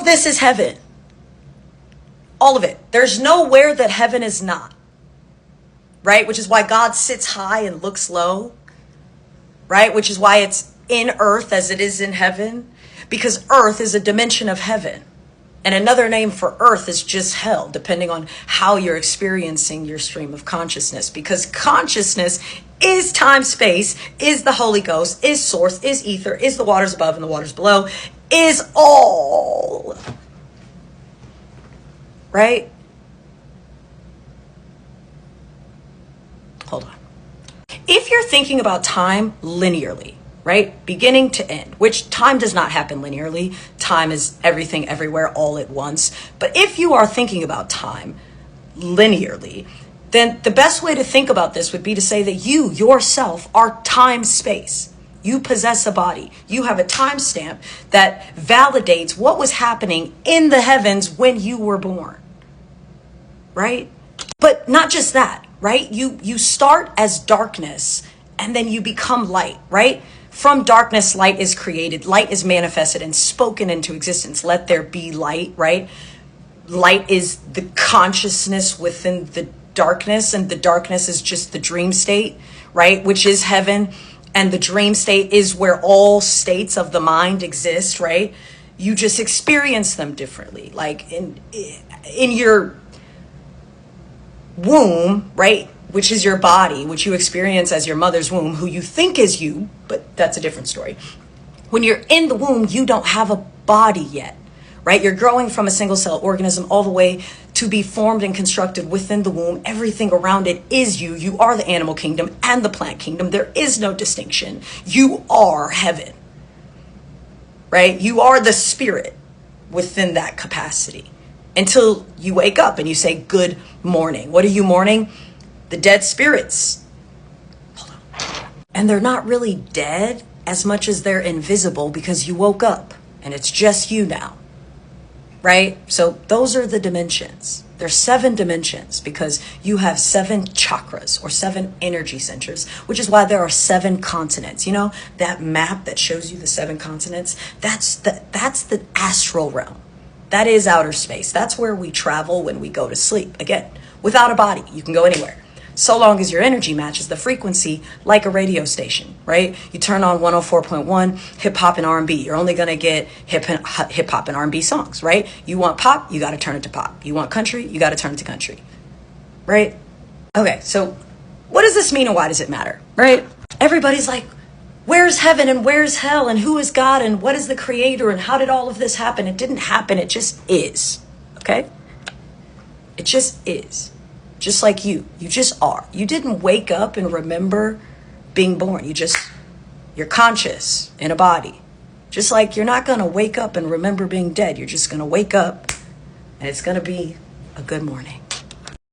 of this is heaven. All of it. There's nowhere that heaven is not. Right? Which is why God sits high and looks low. Right? Which is why it's in earth as it is in heaven. Because earth is a dimension of heaven. And another name for earth is just hell, depending on how you're experiencing your stream of consciousness. Because consciousness is time, space, is the Holy Ghost, is source, is ether, is the waters above and the waters below, is all. Right? Hold on. If you're thinking about time linearly, right? Beginning to end, which time does not happen linearly. Time is everything, everywhere, all at once. But if you are thinking about time linearly, then the best way to think about this would be to say that you yourself are time space. You possess a body. You have a timestamp that validates what was happening in the heavens when you were born. Right? But not just that, right? You start as darkness and then you become light, right? From darkness, light is created. Light is manifested and spoken into existence. Let there be light, right? Light is the consciousness within the darkness, and the darkness is just the dream state, right? Which is heaven. And the dream state is where all states of the mind exist, right? You just experience them differently. Like in your womb, right? Which is your body, which you experience as your mother's womb, who you think is you, but that's a different story. When you're in the womb, you don't have a body yet, right? You're growing from a single cell organism all the way to be formed and constructed within the womb. Everything around it is you. You are the animal kingdom and the plant kingdom. There is no distinction. You are heaven, right? You are the spirit within that capacity until you wake up and you say, good morning. What are you mourning? The dead spirits. Hold on. And they're not really dead as much as they're invisible because you woke up and it's just you now. Right? So those are the dimensions. There's 7 dimensions because you have 7 chakras or 7 energy centers, which is why there are 7 continents. You know, that map that shows you the 7 continents, that's the astral realm. That is outer space. That's where we travel when we go to sleep. Again, without a body, you can go anywhere. So long as your energy matches the frequency like a radio station, right? You turn on 104.1 hip hop and R&B. You're only going to get hip hop and R&B songs, right? You want pop, you got to turn it to pop. You want country, you got to turn it to country, right? Okay, so what does this mean and why does it matter, right? Everybody's like, where's heaven and where's hell and who is God and what is the creator and how did all of this happen? It didn't happen. It just is, okay? It just is. Just like you just are. You didn't wake up and remember being born. You're conscious in a body. Just like you're not going to wake up and remember being dead. You're just going to wake up and it's going to be a good morning.